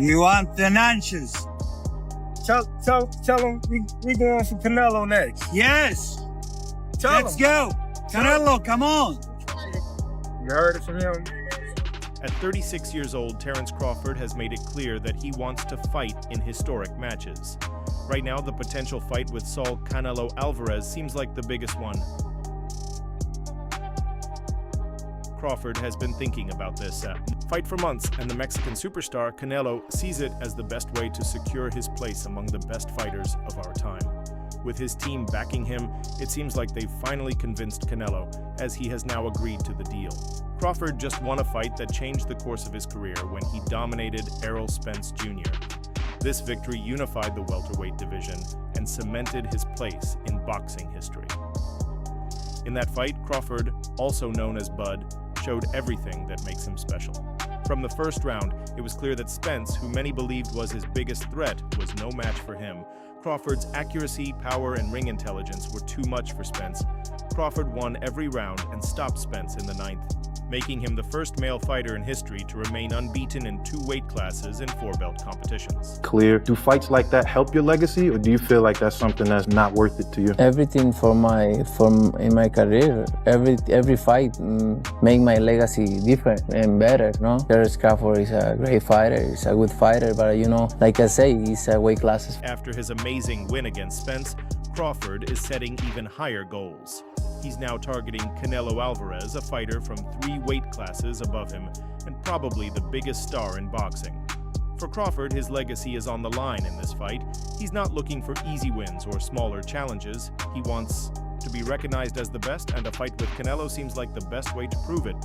You want the Nanches? Tell him we going for Canelo next. Yes. Let's him. go. Canelo, come on. You heard it from him. At 36 years old, Terence Crawford has made it clear that he wants to fight in historic matches. Right now, the potential fight with Saul Canelo Alvarez seems like the biggest one. Crawford has been thinking about this fight for months, and the Mexican superstar Canelo sees it as the best way to secure his place among the best fighters of our time. With his team backing him, it seems like they've finally convinced Canelo, as he has now agreed to the deal. Crawford just won a fight that changed the course of his career when he dominated Errol Spence Jr. This victory unified the welterweight division and cemented his place in boxing history. In that fight, Crawford, also known as Bud, showed everything that makes him special. From the first round, it was clear that Spence, who many believed was his biggest threat, was no match for him. Crawford's accuracy, power, and ring intelligence were too much for Spence. Crawford won every round and stopped Spence in the 9th, making him the first male fighter in history to remain unbeaten in 2 weight classes in 4-belt competitions. Clear. Do fights like that help your legacy, or do you feel like that's something that's not worth it to you? Everything in my career, every fight make my legacy different and better. No, Terence Crawford is a great fighter. He's a good fighter, but like I say, he's a weight classes. After his amazing win against Spence, Crawford is setting even higher goals. He's now targeting Canelo Alvarez, a fighter from 3 weight classes above him, and probably the biggest star in boxing. For Crawford, his legacy is on the line in this fight. He's not looking for easy wins or smaller challenges. He wants to be recognized as the best, and a fight with Canelo seems like the best way to prove it.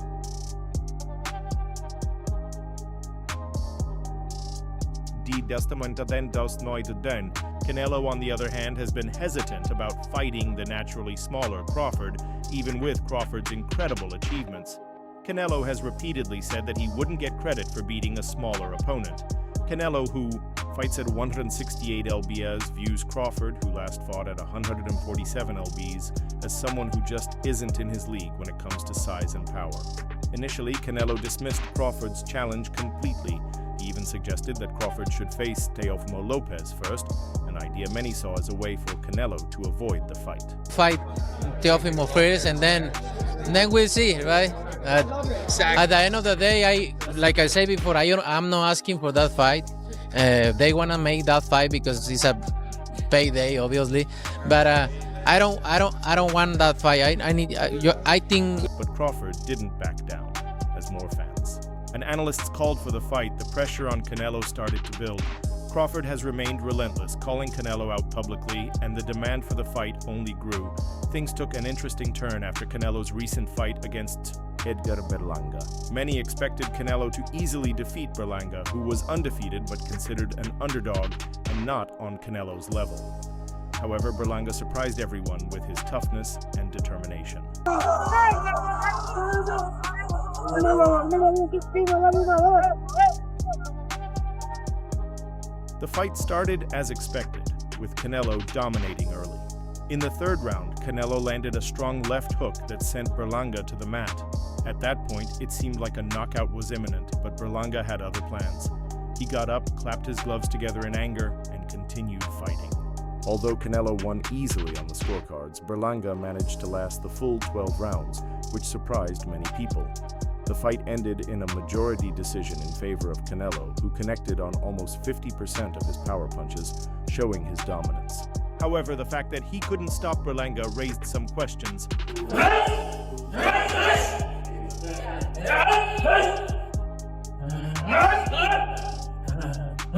Canelo, on the other hand, has been hesitant about fighting the naturally smaller Crawford, even with Crawford's incredible achievements. Canelo has repeatedly said that he wouldn't get credit for beating a smaller opponent. Canelo, who fights at 168 lbs, views Crawford, who last fought at 147 lbs, as someone who just isn't in his league when it comes to size and power. Initially, Canelo dismissed Crawford's challenge completely. He even suggested that Crawford should face Teofimo Lopez first, an idea many saw as a way for Canelo to avoid the fight. Fight Teofimo first, and then we'll see, right? At the end of the day, like I said before, I'm not asking for that fight. They want to make that fight because it's a payday, obviously. But I don't want that fight. I think. But Crawford didn't back down, as more fans. And analysts called for the fight. The pressure on Canelo started to build. Crawford has remained relentless, calling Canelo out publicly, and the demand for the fight only grew. Things took an interesting turn after Canelo's recent fight against Edgar Berlanga. Many expected Canelo to easily defeat Berlanga, who was undefeated but considered an underdog and not on Canelo's level. However, Berlanga surprised everyone with his toughness and determination. The fight started as expected, with Canelo dominating early. In the 3rd round, Canelo landed a strong left hook that sent Berlanga to the mat. At that point, it seemed like a knockout was imminent, but Berlanga had other plans. He got up, clapped his gloves together in anger, and continued fighting. Although Canelo won easily on the scorecards, Berlanga managed to last the full 12 rounds, which surprised many people. The fight ended in a majority decision in favor of Canelo, who connected on almost 50% of his power punches, showing his dominance. However, the fact that he couldn't stop Berlanga raised some questions.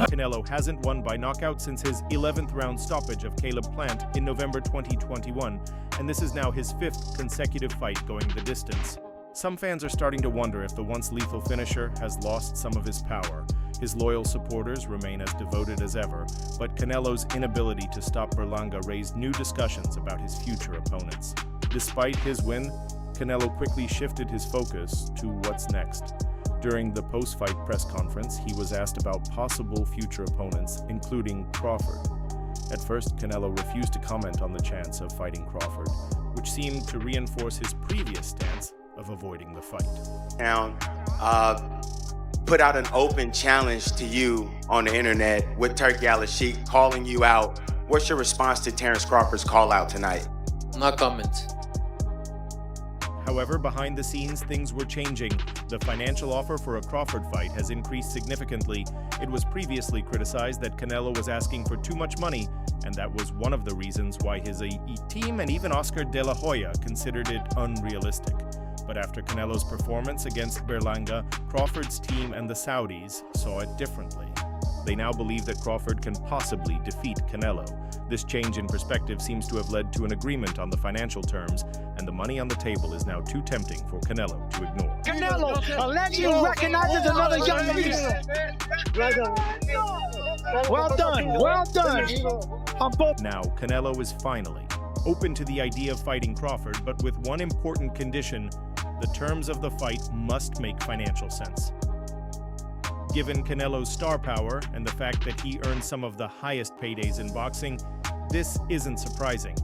Canelo hasn't won by knockout since his 11th round stoppage of Caleb Plant in November 2021, and this is now his 5th consecutive fight going the distance. Some fans are starting to wonder if the once lethal finisher has lost some of his power. His loyal supporters remain as devoted as ever, but Canelo's inability to stop Berlanga raised new discussions about his future opponents. Despite his win, Canelo quickly shifted his focus to what's next. During the post-fight press conference, he was asked about possible future opponents, including Crawford. At first, Canelo refused to comment on the chance of fighting Crawford, which seemed to reinforce his previous stance of avoiding the fight. put out an open challenge to you on the internet with Turkey Al-Sheikh calling you out. What's your response to Terence Crawford's call out tonight? No comments. However, behind the scenes, things were changing. The financial offer for a Crawford fight has increased significantly. It was previously criticized that Canelo was asking for too much money, and that was one of the reasons why his team and even Oscar De La Hoya considered it unrealistic. But after Canelo's performance against Berlanga, Crawford's team and the Saudis saw it differently. They now believe that Crawford can possibly defeat Canelo. This change in perspective seems to have led to an agreement on the financial terms, and the money on the table is now too tempting for Canelo to ignore. Canelo, a legend recognizes another young beast. Well done, well done. Now, Canelo is finally open to the idea of fighting Crawford, but with one important condition: the terms of the fight must make financial sense. Given Canelo's star power and the fact that he earns some of the highest paydays in boxing, this isn't surprising.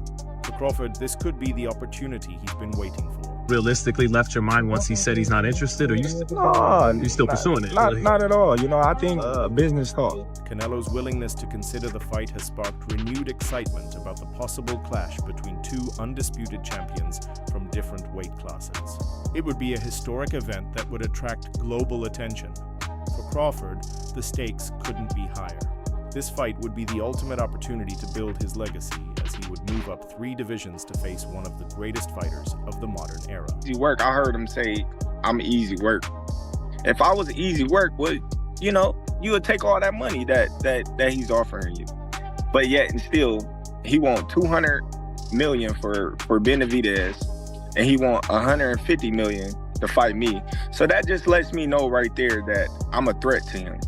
For Crawford, this could be the opportunity he's been waiting for. Realistically left your mind once he said he's not interested, or you still pursuing it? Not at all. You know, I think business talk. Canelo's willingness to consider the fight has sparked renewed excitement about the possible clash between two undisputed champions from different weight classes. It would be a historic event that would attract global attention. For Crawford, the stakes couldn't be higher. This fight would be the ultimate opportunity to build his legacy, as he would move up 3 divisions to face one of the greatest fighters of the modern era. Easy work. I heard him say, "I'm easy work." If I was easy work, you would take all that money that he's offering you. But yet and still, he want $200 million for Benavidez, and he want $150 million to fight me. So that just lets me know right there that I'm a threat to him.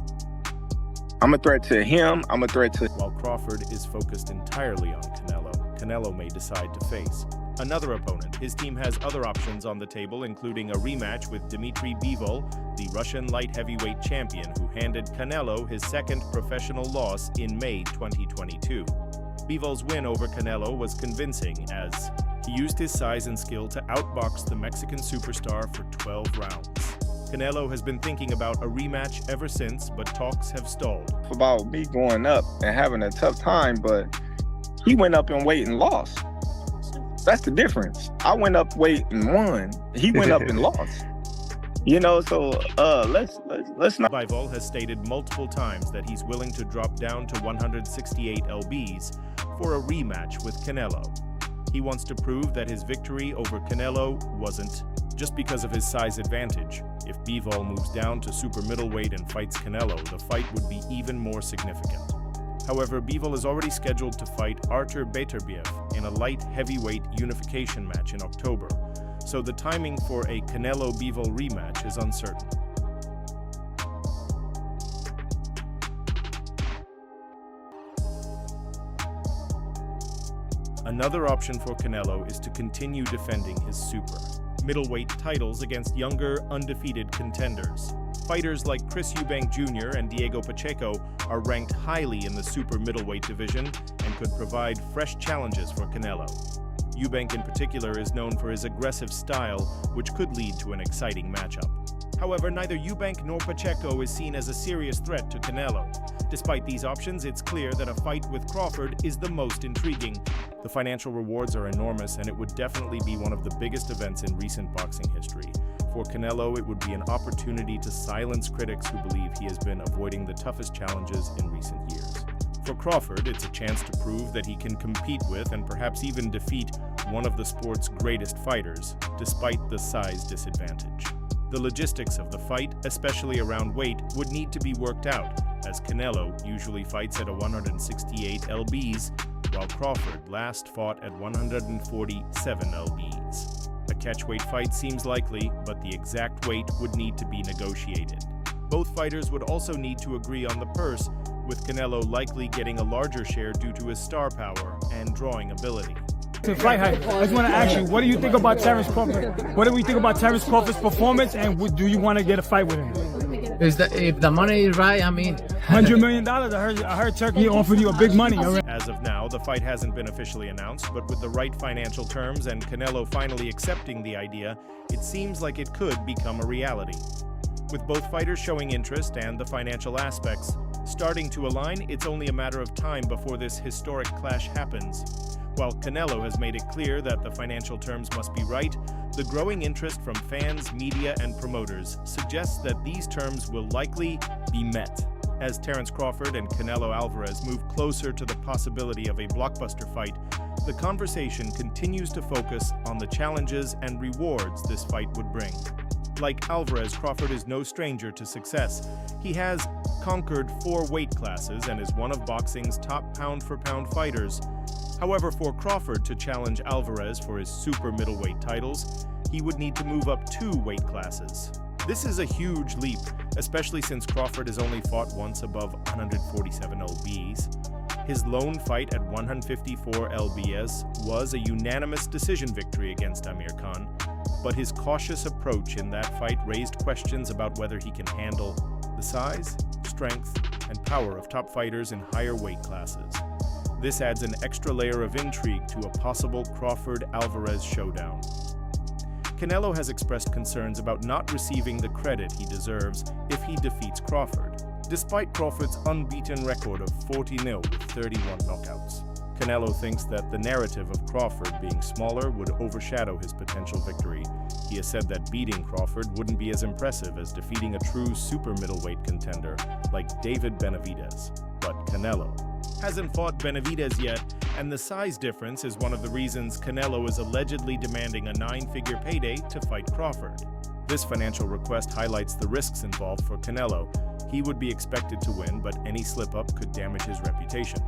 I'm a threat to him. I'm a threat to... While Crawford is focused entirely on Canelo may decide to face another opponent. His team has other options on the table, including a rematch with Dmitry Bivol, the Russian light heavyweight champion who handed Canelo his second professional loss in May 2022. Bivol's win over Canelo was convincing, as he used his size and skill to outbox the Mexican superstar for 12 rounds. Canelo has been thinking about a rematch ever since, but talks have stalled. About me going up and having a tough time, but he went up in weight and lost. That's the difference. I went up weight and won. He went up and lost. So let's not. Bivol has stated multiple times that he's willing to drop down to 168 lbs for a rematch with Canelo. He wants to prove that his victory over Canelo wasn't just because of his size advantage. If Bivol moves down to super middleweight and fights Canelo, the fight would be even more significant. However, Bivol is already scheduled to fight Artur Beterbiev in a light heavyweight unification match in October, so the timing for a Canelo-Bivol rematch is uncertain. Another option for Canelo is to continue defending his super middleweight titles against younger, undefeated contenders. Fighters like Chris Eubank Jr. and Diego Pacheco are ranked highly in the super middleweight division and could provide fresh challenges for Canelo. Eubank in particular is known for his aggressive style, which could lead to an exciting matchup. However, neither Eubank nor Pacheco is seen as a serious threat to Canelo. Despite these options, it's clear that a fight with Crawford is the most intriguing. The financial rewards are enormous, and it would definitely be one of the biggest events in recent boxing history. For Canelo, it would be an opportunity to silence critics who believe he has been avoiding the toughest challenges in recent years. For Crawford, it's a chance to prove that he can compete with and perhaps even defeat one of the sport's greatest fighters, despite the size disadvantage. The logistics of the fight, especially around weight, would need to be worked out, as Canelo usually fights at 168 lbs, while Crawford last fought at 147 lbs. A catchweight fight seems likely, but the exact weight would need to be negotiated. Both fighters would also need to agree on the purse, with Canelo likely getting a larger share due to his star power and drawing ability. Fight hype. I just want to ask you, what do you think about Terence Crawford? What do we think about Terence Crawford's performance, and do you want to get a fight with him? If the money is right, I mean, $100 million. I heard Turkey offered you a big money. As of now, the fight hasn't been officially announced, but with the right financial terms and Canelo finally accepting the idea, it seems like it could become a reality. With both fighters showing interest and the financial aspects starting to align, it's only a matter of time before this historic clash happens. While Canelo has made it clear that the financial terms must be right, the growing interest from fans, media, and promoters suggests that these terms will likely be met. As Terence Crawford and Canelo Alvarez move closer to the possibility of a blockbuster fight, the conversation continues to focus on the challenges and rewards this fight would bring. Like Alvarez, Crawford is no stranger to success. He has conquered 4 weight classes and is one of boxing's top pound-for-pound fighters. However, for Crawford to challenge Alvarez for his super middleweight titles, he would need to move up 2 weight classes. This is a huge leap, especially since Crawford has only fought once above 147 lbs. His lone fight at 154 lbs was a unanimous decision victory against Amir Khan, but his cautious approach in that fight raised questions about whether he can handle the size, strength, and power of top fighters in higher weight classes. This adds an extra layer of intrigue to a possible Crawford-Alvarez showdown. Canelo has expressed concerns about not receiving the credit he deserves if he defeats Crawford, despite Crawford's unbeaten record of 40-0 with 31 knockouts. Canelo thinks that the narrative of Crawford being smaller would overshadow his potential victory. He has said that beating Crawford wouldn't be as impressive as defeating a true super middleweight contender like David Benavidez. But Canelo hasn't fought Benavidez yet, and the size difference is one of the reasons Canelo is allegedly demanding a 9-figure payday to fight Crawford. This financial request highlights the risks involved for Canelo. He would be expected to win, but any slip-up could damage his reputation.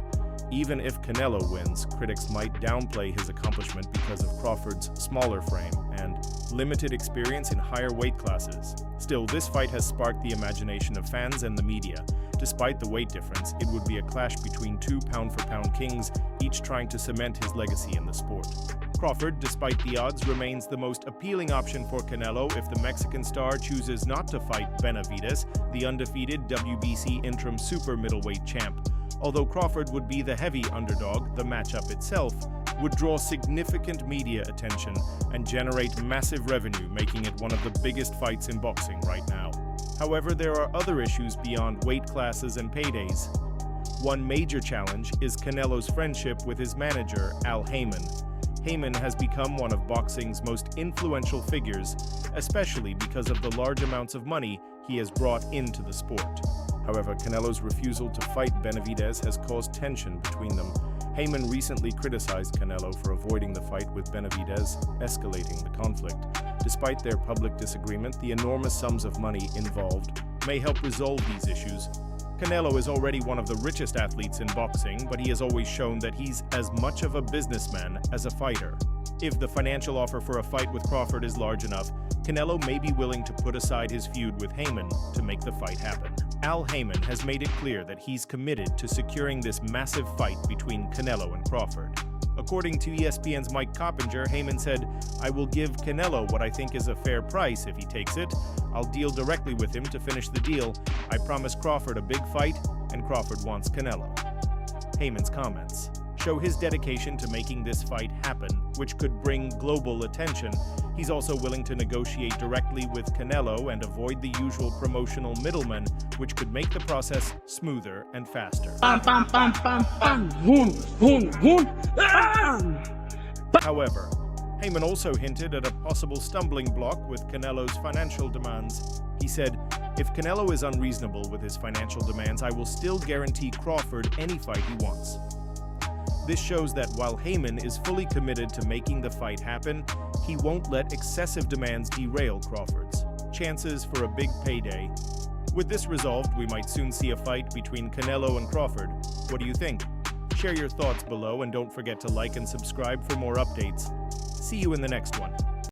Even if Canelo wins, critics might downplay his accomplishment because of Crawford's smaller frame and limited experience in higher weight classes. Still, this fight has sparked the imagination of fans and the media. Despite the weight difference, it would be a clash between 2 pound-for-pound kings, each trying to cement his legacy in the sport. Crawford, despite the odds, remains the most appealing option for Canelo if the Mexican star chooses not to fight Benavidez, the undefeated WBC interim super middleweight champ. Although Crawford would be the heavy underdog, the matchup itself would draw significant media attention and generate massive revenue, making it one of the biggest fights in boxing right now. However, there are other issues beyond weight classes and paydays. One major challenge is Canelo's friendship with his manager, Al Haymon. Haymon has become one of boxing's most influential figures, especially because of the large amounts of money he has brought into the sport. However, Canelo's refusal to fight Benavidez has caused tension between them. Haymon recently criticized Canelo for avoiding the fight with Benavidez, escalating the conflict. Despite their public disagreement, the enormous sums of money involved may help resolve these issues. Canelo is already one of the richest athletes in boxing, but he has always shown that he's as much of a businessman as a fighter. If the financial offer for a fight with Crawford is large enough, Canelo may be willing to put aside his feud with Haymon to make the fight happen. Al Haymon has made it clear that he's committed to securing this massive fight between Canelo and Crawford. According to ESPN's Mike Coppinger, Haymon said, "I will give Canelo what I think is a fair price if he takes it. I'll deal directly with him to finish the deal. I promise Crawford a big fight, and Crawford wants Canelo." Haymon's comments show his dedication to making this fight happen, which could bring global attention. He's also willing to negotiate directly with Canelo and avoid the usual promotional middlemen, which could make the process smoother and faster. However, Haymon also hinted at a possible stumbling block with Canelo's financial demands. He said, "If Canelo is unreasonable with his financial demands, I will still guarantee Crawford any fight he wants." This shows that while Haymon is fully committed to making the fight happen, he won't let excessive demands derail Crawford's chances for a big payday. With this resolved, we might soon see a fight between Canelo and Crawford. What do you think? Share your thoughts below and don't forget to like and subscribe for more updates. See you in the next one.